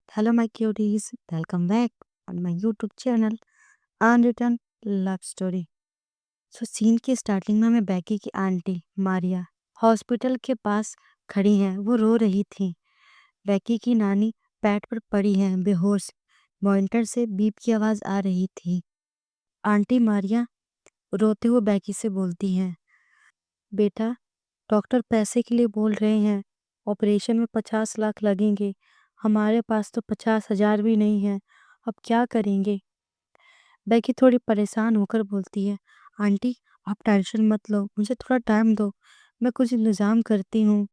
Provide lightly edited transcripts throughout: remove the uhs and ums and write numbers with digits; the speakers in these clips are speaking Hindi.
Hello, my cuties. Welcome back on my YouTube channel Unwritten Love Story. Scene की स्टार्टिंग में हमें बैकी की आंटी मारिया हॉस्पिटल के पास खड़ी हैं। वो रो रही थी। बैकी की नानी बेड पर पड़ी हैं बेहोश। मॉनिटर से बीप की आवाज़ आ रही थी। आंटी मारिया रोते हुए बैकी से बोलती हैं, बेटा डॉक्टर पैसे के लिए बोल रहे हैं। ऑपरेशन में 50 लाख लगेंगे। हमारे पास तो 50,000 भी नहीं है। अब क्या करेंगे? बैकी थोड़ी परेशान होकर बोलती है, आंटी आप टेंशन मत लो, मुझे थोड़ा टाइम दो, मैं कुछ इंतज़ाम करती हूँ।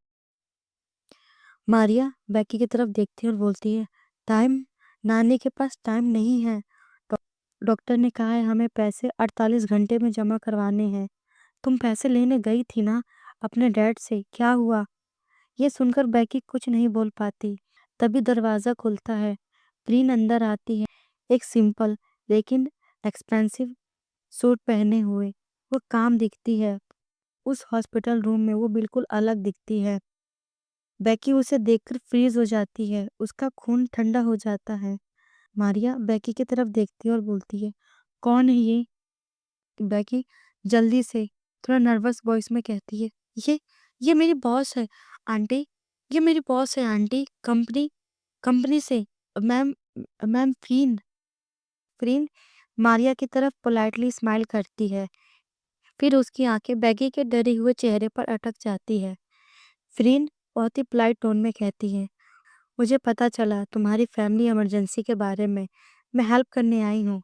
मारिया बैकी की तरफ देखती है और बोलती है, टाइम? नानी के पास टाइम नहीं है। डॉक्टर ने कहा है हमें पैसे 48 घंटे में जमा करवाने हैं। तुम पैसे लेने गई थी ना अपने डैड से, क्या हुआ? ये सुनकर बैकी कुछ नहीं बोल पाती। तभी दरवाज़ा खुलता है। प्रीन अंदर आती है, एक सिंपल लेकिन एक्सपेंसिव सूट पहने हुए। वो काम दिखती है। उस हॉस्पिटल रूम में वो बिल्कुल अलग दिखती है। बैकी उसे देखकर फ्रीज हो जाती है। उसका खून ठंडा हो जाता है। मारिया बैकी की तरफ देखती है और बोलती है, कौन है ये? बैकी जल्दी से थोड़ा नर्वस वॉइस में कहती है, ये ये मेरी बॉस है आंटी। ये मेरी बॉस है आंटी, कंपनी कंपनी से। मैम मैम फ्रीन फ्रीन मारिया की तरफ पोलाइटली स्माइल करती है। फिर उसकी आंखें बैगी के डरे हुए चेहरे पर अटक जाती है। फ्रीन बहुत ही पोलाइट टोन में कहती है, मुझे पता चला तुम्हारी फैमिली इमरजेंसी के बारे में। मैं हेल्प करने आई हूँ।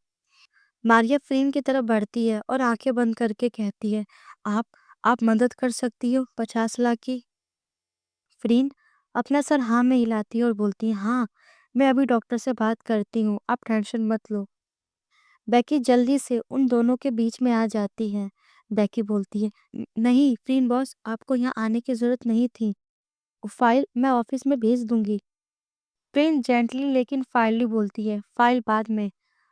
मारिया फ्रीन की तरफ बढ़ती है और आंखें बंद करके कहती है, आप आप मदद कर सकती हो 50 लाख की? फ्रीन अपना सर हाँ में हिलाती है और बोलती है, हाँ मैं अभी डॉक्टर से बात करती हूँ, आप टेंशन मत लो। बैकी जल्दी से उन दोनों के बीच में आ जाती है। बैकी बोलती है, नहीं फ्रीन बॉस, आपको यहाँ आने की ज़रूरत नहीं थी। वो फाइल मैं ऑफिस में भेज दूंगी। फ्रीन जेंटली लेकिन फाइनली बोलती है, फाइल बाद में,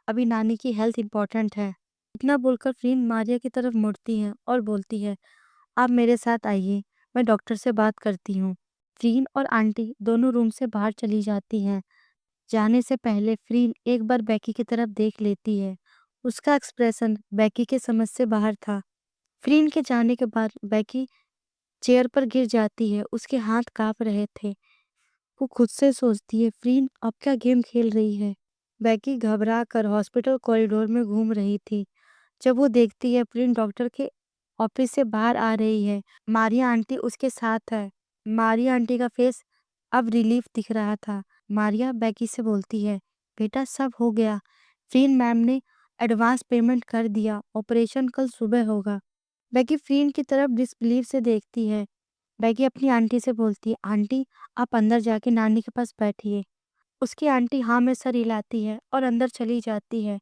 अभी नानी की हेल्थ इंपॉर्टेंट है। इतना बोलकर फ्रीन मारिया की तरफ मुड़ती है और बोलती है, आप मेरे साथ आइए, मैं डॉक्टर से बात करती हूँ। फ्रीन और आंटी दोनों रूम से बाहर चली जाती हैं। जाने से पहले फ्रीन एक बार बैकी की तरफ देख लेती है। उसका एक्सप्रेशन बैकी के समझ से बाहर था। फ्रीन के जाने के बाद बैकी चेयर पर गिर जाती है। उसके हाथ कांप रहे थे। वो खुद से सोचती है, फ्रीन अब क्या गेम खेल रही है? बैकी घबरा कर हॉस्पिटल कॉरिडोर में घूम रही थी। जब वो देखती है फ्रीन डॉक्टर के ऑफिस से बाहर आ रही है। मारिया आंटी उसके साथ है। मारिया आंटी का फेस अब रिलीफ दिख रहा था। मारिया बैकी से बोलती है, बेटा सब हो गया। फ्रीन मैम ने एडवांस पेमेंट कर दिया। ऑपरेशन कल सुबह होगा। बैकी फ्रीन की तरफ डिसबिलीव से देखती है। बैकी अपनी आंटी से बोलती है, आंटी आप अंदर जाके नानी के पास बैठिए। उसकी आंटी हाँ में सर हिलाती है और अंदर चली जाती है।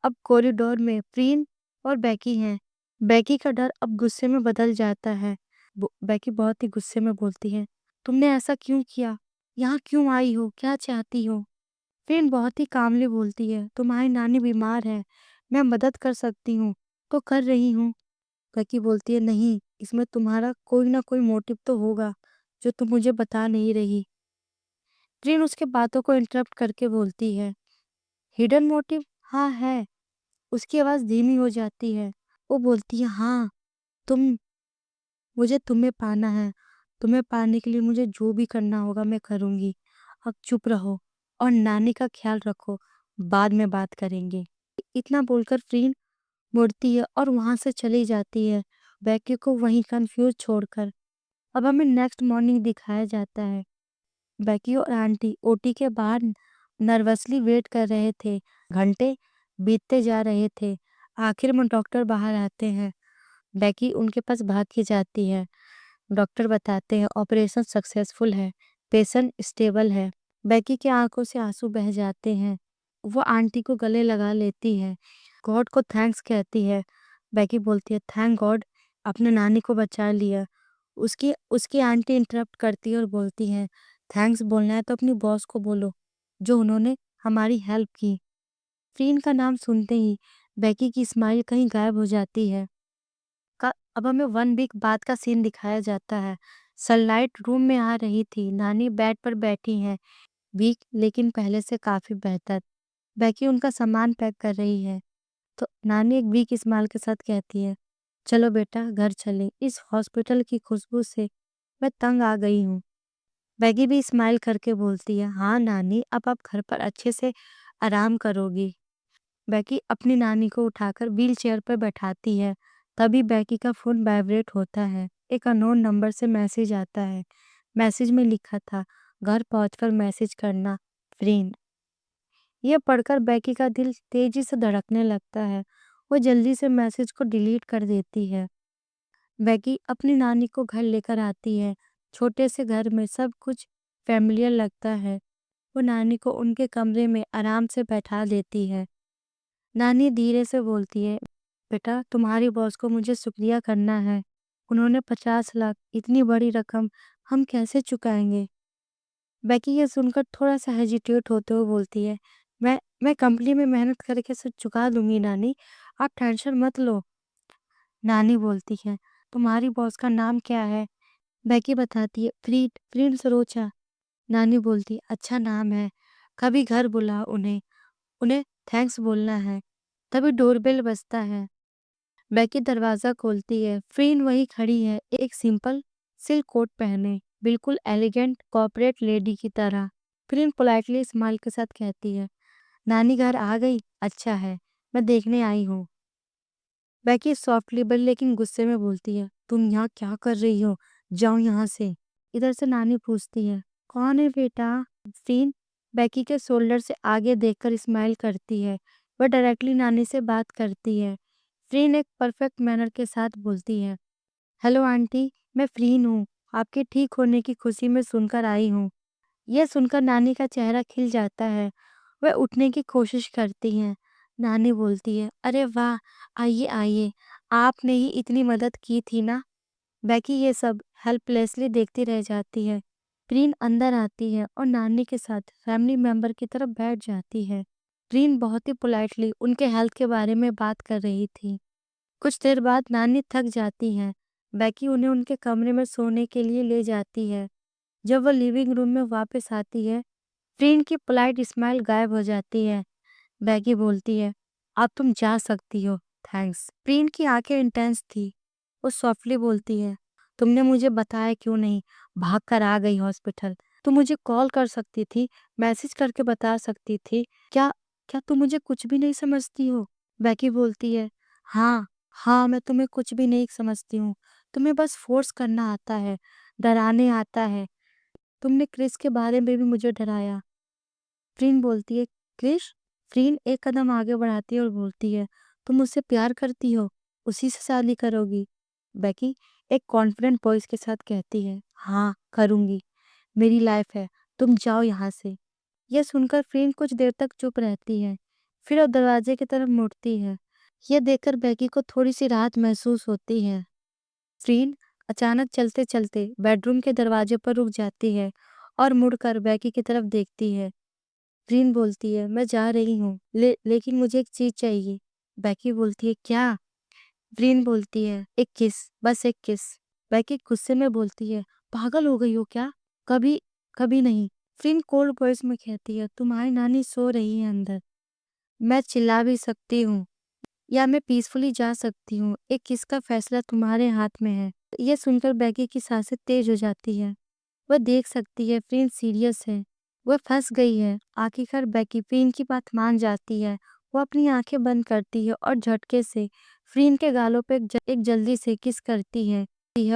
अब कॉरिडोर में फ्रीन और बैकी हैं। बैकी का डर अब गुस्से में बदल जाता है। बैकी बहुत ही गुस्से में बोलती है, तुमने ऐसा क्यों किया? यहाँ क्यों आई हो? क्या चाहती हो? फ्रीन बहुत ही कामली बोलती है, तुम्हारी नानी बीमार है, मैं मदद कर सकती हूँ तो कर रही हूँ। बैकी बोलती है, नहीं इसमें तुम्हारा कोई ना कोई मोटिव तो होगा जो तुम मुझे बता नहीं रही। फ्रीन उसके बातों को इंटरप्ट करके बोलती है, हिडन मोटिव? हाँ है। उसकी आवाज़ धीमी हो जाती है। वो बोलती है, हाँ तुम मुझे तुम्हें पाना है। तुम्हें पाने के लिए मुझे जो भी करना होगा मैं करूँगी। अब चुप रहो और नानी का ख्याल रखो, बाद में बात करेंगे। इतना बोलकर फ्रीन मुड़ती है और वहाँ से चली जाती है, बैकी को वहीं कंफ्यूज छोड़कर। अब हमें नेक्स्ट मॉर्निंग दिखाया जाता है। बैकी और आंटी ओटी के बाहर नर्वसली वेट कर रहे थे। घंटे बीतते जा रहे थे। आखिर में डॉक्टर बाहर आते हैं। बैकी उनके पास भाग के जाती है। डॉक्टर बताते हैं ऑपरेशन सक्सेसफुल है, पेशेंट स्टेबल है। बैकी की आंखों से आंसू बह जाते हैं। वो आंटी को गले लगा लेती है, गॉड को थैंक्स कहती है। बैकी बोलती है, थैंक गॉड अपने नानी को बचा लिया। उसकी उसकी आंटी इंटरप्ट करती है और बोलती है, थैंक्स बोलना है तो अपनी बॉस को बोलो जो उन्होंने हमारी हेल्प की। फ्रीन का नाम सुनते ही बैकी की स्माइल कहीं गायब हो जाती है। अब हमें 1 वीक बाद का सीन दिखाया जाता है। सनलाइट रूम में आ रही थी। नानी बेड पर बैठी हैं। वीक लेकिन पहले से काफ़ी बेहतर। बेकी उनका सामान पैक कर रही है, तो नानी एक वीक स्माइल के साथ कहती है, चलो बेटा घर चलें, इस हॉस्पिटल की खुशबू से मैं तंग आ गई हूँ। बेकी भी स्माइल करके बोलती है, हाँ नानी, अब आप घर पर अच्छे से आराम करोगी। बेकी अपनी नानी को उठाकर व्हील चेयर पर बैठाती है। तभी बेकी का फोन वाइब्रेट होता है। एक अननोन नंबर से मैसेज आता है। मैसेज में लिखा था, घर पहुंचकर मैसेज करना, फ्रेंड। यह पढ़कर बेकी का दिल तेजी से धड़कने लगता है। वो जल्दी से मैसेज को डिलीट कर देती है। बेकी अपनी नानी को घर लेकर आती है। छोटे से घर में सब कुछ फैमिलियर लगता है। वो नानी को उनके कमरे में आराम से बैठा देती है। नानी धीरे से बोलती है, बेटा तुम्हारी बॉस को मुझे शुक्रिया करना है। उन्होंने 50 लाख, इतनी बड़ी रकम हम कैसे चुकाएंगे। बेकी ये सुनकर थोड़ा सा हेजिटेट होते हुए बोलती है, मैं कंपनी में मेहनत करके सब चुका दूंगी नानी, आप टेंशन मत लो। नानी बोलती है, तुम्हारी बॉस का नाम क्या है। बेकी बताती है, फ्रीड सरोचा। नानी बोलती है, अच्छा नाम है, कभी घर बुला उन्हें उन्हें थैंक्स बोलना है। तभी डोरबेल बजता है। बेकी दरवाजा खोलती है। फ्रीन वही खड़ी है, एक सिंपल सिल्क कोट पहने, बिल्कुल एलिगेंट कॉर्पोरेट लेडी की तरह। फ्रीन पोलाइटली स्माइल के साथ कहती है, नानी घर आ गई, अच्छा है, मैं देखने आई हूँ। बेकी सॉफ्टली बट लेकिन गुस्से में बोलती है, तुम यहाँ क्या कर रही हो, जाओ यहाँ से। इधर से नानी पूछती है, कौन है बेटा। फ्रीन बेकी के शोल्डर से आगे देखकर स्माइल करती है। वह डायरेक्टली नानी से बात करती है। फ्रीन एक परफेक्ट मैनर के साथ बोलती है, हेलो आंटी, मैं फ्रीन हूँ, आपके ठीक होने की खुशी में सुनकर आई हूँ। यह सुनकर नानी का चेहरा खिल जाता है। वह उठने की कोशिश करती हैं। नानी बोलती है, अरे वाह, आइए आइए, आपने ही इतनी मदद की थी ना। बेकी ये सब हेल्पलेसली देखती रह जाती है। प्रीन अंदर आती है और नानी के साथ फैमिली मेंबर की तरफ बैठ जाती है। प्रीन बहुत ही पोलाइटली उनके हेल्थ के बारे में बात कर रही थी। कुछ देर बाद नानी थक जाती हैं। बेकी उन्हें उनके कमरे में सोने के लिए ले जाती है। जब वह लिविंग रूम में वापस आती है, प्रीन की पोलाइट स्माइल गायब हो जाती है। बेकी बोलती है, अब तुम जा सकती हो, थैंक्स। प्रीन की आंखें इंटेंस थी। वो सॉफ्टली बोलती है, तुमने मुझे बताया क्यों नहीं, भाग कर आ गई हॉस्पिटल। तुम मुझे कॉल कर सकती थी, मैसेज करके बता सकती थी। क्या क्या तुम मुझे कुछ भी नहीं समझती हो। बेकी बोलती है, हाँ हाँ, मैं तुम्हें कुछ भी नहीं समझती हूँ। तुम्हें बस फोर्स करना आता है, डराने आता है। तुमने क्रिस के बारे में भी मुझे डराया। फ्रीन बोलती है, क्रिश। फ्रीन एक कदम आगे बढ़ाती है और बोलती है, तुम मुझसे प्यार करती हो, उसी से शादी करोगी। बेकी एक कॉन्फिडेंट वॉइस के साथ कहती है, हाँ करूंगी, मेरी लाइफ है, तुम जाओ यहाँ से। यह सुनकर फ्रीन कुछ देर तक चुप रहती है। फिर वो दरवाजे की तरफ मुड़ती है। यह देखकर बेकी को थोड़ी सी राहत महसूस होती है। फ्रीन अचानक चलते चलते बेडरूम के दरवाजे पर रुक जाती है और मुड़कर बेकी की तरफ देखती है। फ्रीन बोलती है, मैं जा रही हूँ, लेकिन मुझे एक चीज चाहिए। बेकी बोलती है, क्या। फ्रीन बोलती है, एक किस, बस एक किस। बेकी गुस्से में बोलती है, पागल हो गई हो क्या, कभी कभी नहीं। फ्रीन कोल्ड वॉइस में कहती है, तुम्हारी नानी सो रही है अंदर, मैं चिल्ला भी सकती हूँ या मैं पीसफुली जा सकती हूँ, एक किस का फैसला तुम्हारे हाथ में है। यह सुनकर बेकी की सांसें तेज हो जाती है। वह देख सकती है फ्रीन सीरियस है। वह फंस गई है। आखिरकार बेकी फ्रीन की बात मान जाती है। वो अपनी आंखें बंद करती है और झटके से फ्रीन के गालों पे एक जल्दी से किस करती है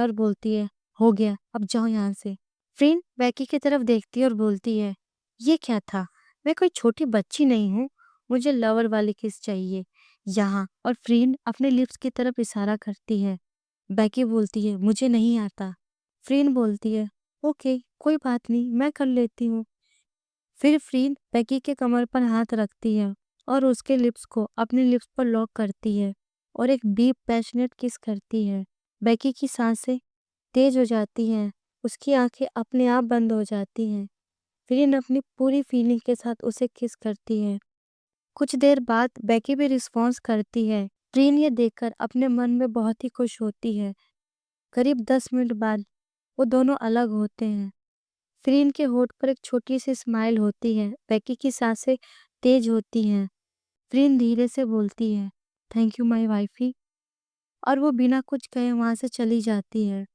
और बोलती है, हो गया, अब जाओ यहाँ से। फ्रीन बेकी की तरफ देखती है और बोलती है, ये क्या था, मैं कोई छोटी बच्ची नहीं हूँ, मुझे लवर वाली किस चाहिए यहाँ। और फ्रीन अपने लिप्स की तरफ इशारा करती है। बेकी बोलती है, मुझे नहीं आता। फ्रीन बोलती है, ओके, कोई बात नहीं, मैं कर लेती हूँ। फिर फ्रीन बेकी के कमर पर हाथ रखती है और उसके लिप्स को अपने लिप्स पर लॉक करती है और एक डीप पैशनेट किस करती है। बेकी की सांसें तेज हो जाती हैं। उसकी आंखें अपने आप बंद हो जाती हैं। फ्रीन अपनी पूरी फीलिंग के साथ उसे किस करती है। कुछ देर बाद बेकी भी रिस्पॉन्स करती है। फ्रीन ये देखकर अपने मन में बहुत ही खुश होती है। करीब 10 मिनट बाद वो दोनों अलग होते हैं। फ्रीन के होठ पर एक छोटी सी स्माइल होती है। बेकी की सांसें तेज होती हैं। फ्रीन धीरे से बोलती है, थैंक यू माई वाइफी, और वो बिना कुछ कहे वहां से चली जाती है।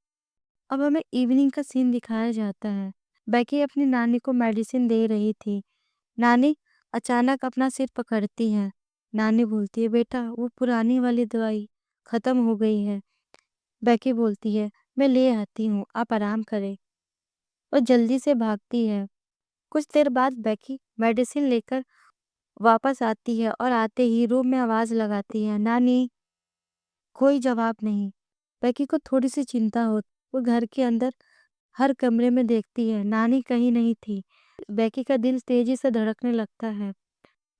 अब हमें इवनिंग का सीन दिखाया जाता है। बेकी अपनी नानी को मेडिसिन दे रही थी। नानी अचानक अपना सिर पकड़ती है। नानी बोलती है, बेटा वो पुरानी वाली दवाई खत्म हो गई है। बेकी बोलती है, मैं ले आती हूँ, आप आराम करें। और जल्दी से भागती है। कुछ देर बाद बेकी मेडिसिन लेकर वापस आती है और आते ही रूम में आवाज लगाती है, नानी। कोई जवाब नहीं। बेकी को थोड़ी सी चिंता हो। वो घर के अंदर हर कमरे में देखती है, नानी कहीं नहीं थी। बेकी का दिल तेजी से धड़कने लगता है।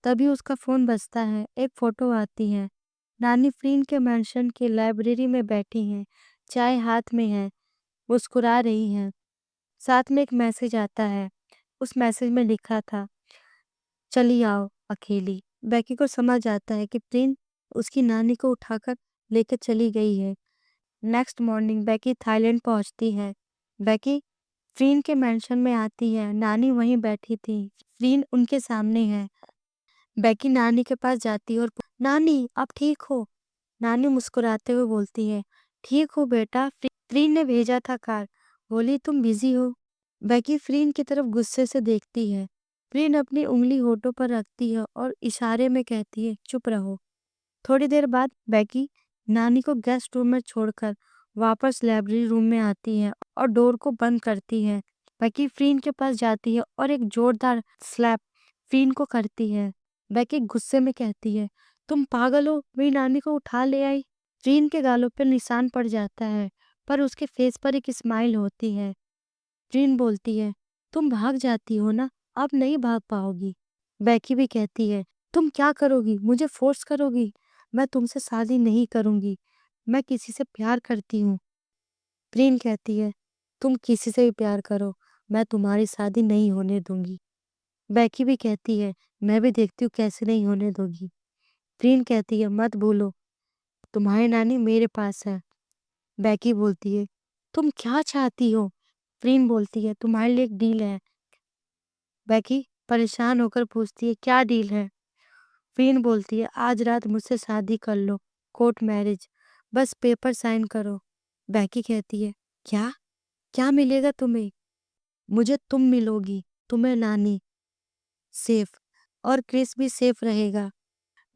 तभी उसका फोन बजता है। एक फोटो आती है। नानी फ्रीन के मैंशन की लाइब्रेरी में बैठी हैं, चाय हाथ में है, मुस्कुरा रही हैं। साथ में एक मैसेज आता है। उस मैसेज में लिखा था, चली आओ अकेली। बेकी को समझ आता है कि फ्रीन उसकी नानी को उठाकर लेकर चली गई है। नेक्स्ट मॉर्निंग बेकी थाईलैंड पहुंचती है। बेकी फ्रीन के मेंशन में आती है। नानी वहीं बैठी थी। फ्रीन उनके सामने है। बेकी नानी के पास जाती है और नानी आप ठीक हो? नानी मुस्कुराते हुए बोलती है, ठीक हो बेटा, फ्रीन ने भेजा था कार। बोली तुम बिजी हो। बेकी फ्रीन की तरफ गुस्से से देखती है। फ्रीन अपनी उंगली होठों पर रखती है और इशारे में कहती है, चुप रहो। थोड़ी देर बाद बेकी नानी को गेस्ट रूम में छोड़कर वापस लाइब्रेरी रूम में आती है और डोर को बंद करती है। बेकी फ्रीन के पास जाती है और एक जोरदार स्लैप फ्रीन को करती है। बेकी गुस्से में कहती है, तुम पागल हो, मेरी नानी को उठा ले आई। फ्रीन के गालों पर निशान पड़ जाता है, पर उसके फेस पर एक स्माइल होती है। फ्रीन बोलती है, तुम भाग जाती हो ना, अब नहीं भाग पाओगी। बेकी भी कहती है, तुम क्या करोगी, मुझे फोर्स करोगी? मैं तुमसे शादी नहीं करूंगी, मैं किसी से प्यार करती हूँ। फ्रीन कहती है, तुम किसी से भी प्यार करो, मैं तुम्हारी शादी नहीं होने दूंगी। बेकी भी कहती है, मैं भी देखती हूँ कैसे नहीं होने दोगी। फ्रीन कहती है, मत भूलो तुम्हारी नानी मेरे पास है। बेकी बोलती है, तुम क्या चाहती हो? फ्रीन बोलती है, तुम्हारे लिए एक डील है। बेकी परेशान होकर पूछती है, क्या डील है? फ्रीन बोलती है, आज रात मुझसे शादी कर लो, कोर्ट मैरिज, बस पेपर साइन करो। बेकी कहती है, क्या? क्या मिलेगा तुम्हें? मुझे तुम मिलोगी, तुम्हें नानी, सेफ, और क्रिस भी सेफ रहेगा।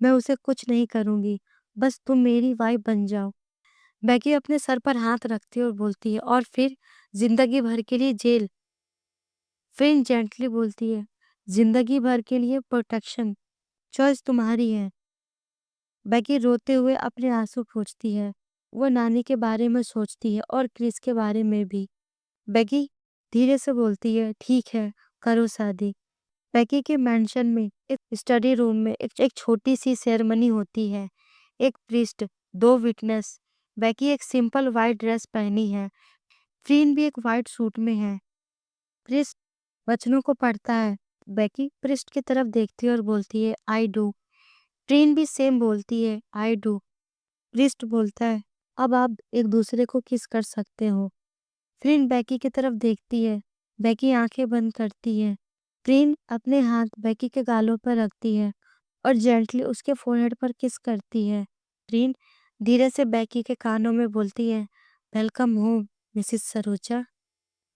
मैं उसे कुछ नहीं करूंगी, बस तुम मेरी वाइफ बन जाओ। बेकी अपने सर पर हाथ रखती है और बोलती है, और फिर जिंदगी भर के लिए जेल। फ्रीन जेंटली बोलती है, जिंदगी भर के लिए प्रोटेक्शन, चॉइस तुम्हारी है। बेकी रोते हुए अपने आंसू पोंछती है। वो नानी के बारे में सोचती है और क्रिस के बारे में भी। बेकी धीरे से बोलती है, ठीक है, करो शादी। बेकी के मेंशन में एक स्टडी रूम में एक छोटी सी सेरेमनी होती है। एक प्रीस्ट, दो विटनेस। बेकी एक सिंपल व्हाइट ड्रेस पहनी है। फ्रीन भी एक व्हाइट सूट में है। प्रीस्ट वचनों को पढ़ता है। बेकी प्रीस्ट की तरफ देखती है और बोलती है, आई डू। फ्रीन भी सेम बोलती है, आई डू। प्रीस्ट बोलता है, अब आप एक दूसरे को किस कर सकते हो। फ्रीन बेकी की तरफ देखती है। बेकी आंखें बंद करती है। फ्रीन अपने हाथ बेकी के गालों पर रखती है और जेंटली उसके फोरहेड पर किस करती है। फ्रीन धीरे से बेकी के कानों में बोलती है, वेलकम होम मिसिस सरोजा।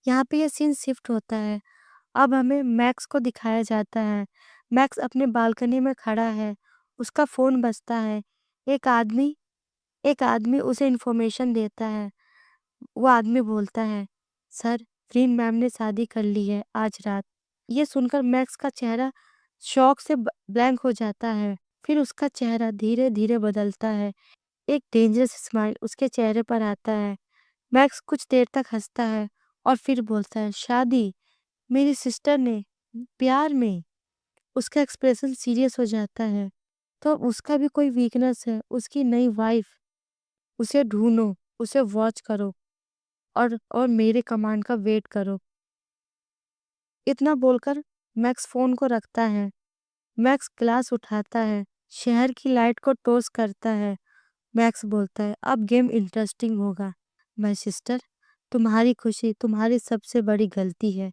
यहाँ पे ये सीन शिफ्ट होता है। अब हमें मैक्स को दिखाया जाता है। मैक्स अपने बालकनी में खड़ा है। उसका फोन बजता है। एक आदमी एक आदमी उसे इन्फॉर्मेशन देता है। वो आदमी बोलता है, सर, फ्रीन मैम ने शादी कर ली है आज रात। ये सुनकर मैक्स का चेहरा शॉक से ब्लैंक हो जाता है। फिर उसका चेहरा धीरे धीरे बदलता है। एक डेंजरस स्माइल उसके चेहरे पर आता है। मैक्स कुछ देर तक हंसता है और फिर बोलता है, शादी? मेरी सिस्टर ने? प्यार में? उसका एक्सप्रेशन सीरियस हो जाता है। तो उसका भी कोई वीकनेस है, उसकी नई वाइफ। उसे ढूंढो, उसे वॉच करो, और मेरे कमांड का वेट करो। इतना बोलकर मैक्स फोन को रखता है। मैक्स ग्लास उठाता है, शहर की लाइट को टॉस करता है। मैक्स बोलता है, अब गेम इंटरेस्टिंग होगा। माय सिस्टर, तुम्हारी खुशी तुम्हारी सबसे बड़ी गलती है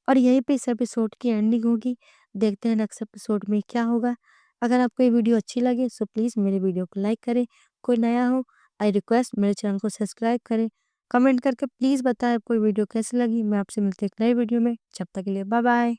और यहीं पे इस एपिसोड की एंडिंग होगी। देखते हैं नेक्स्ट एपिसोड में क्या होगा। अगर आपको ये वीडियो अच्छी लगे सो प्लीज़ मेरे वीडियो को लाइक करें। कोई नया हो आई रिक्वेस्ट मेरे चैनल को सब्सक्राइब करें। कमेंट करके प्लीज़ बताएं आपको ये वीडियो कैसी लगी। मैं आपसे मिलती हूँ एक नई वीडियो में। जब तक के लिए बाय बाय।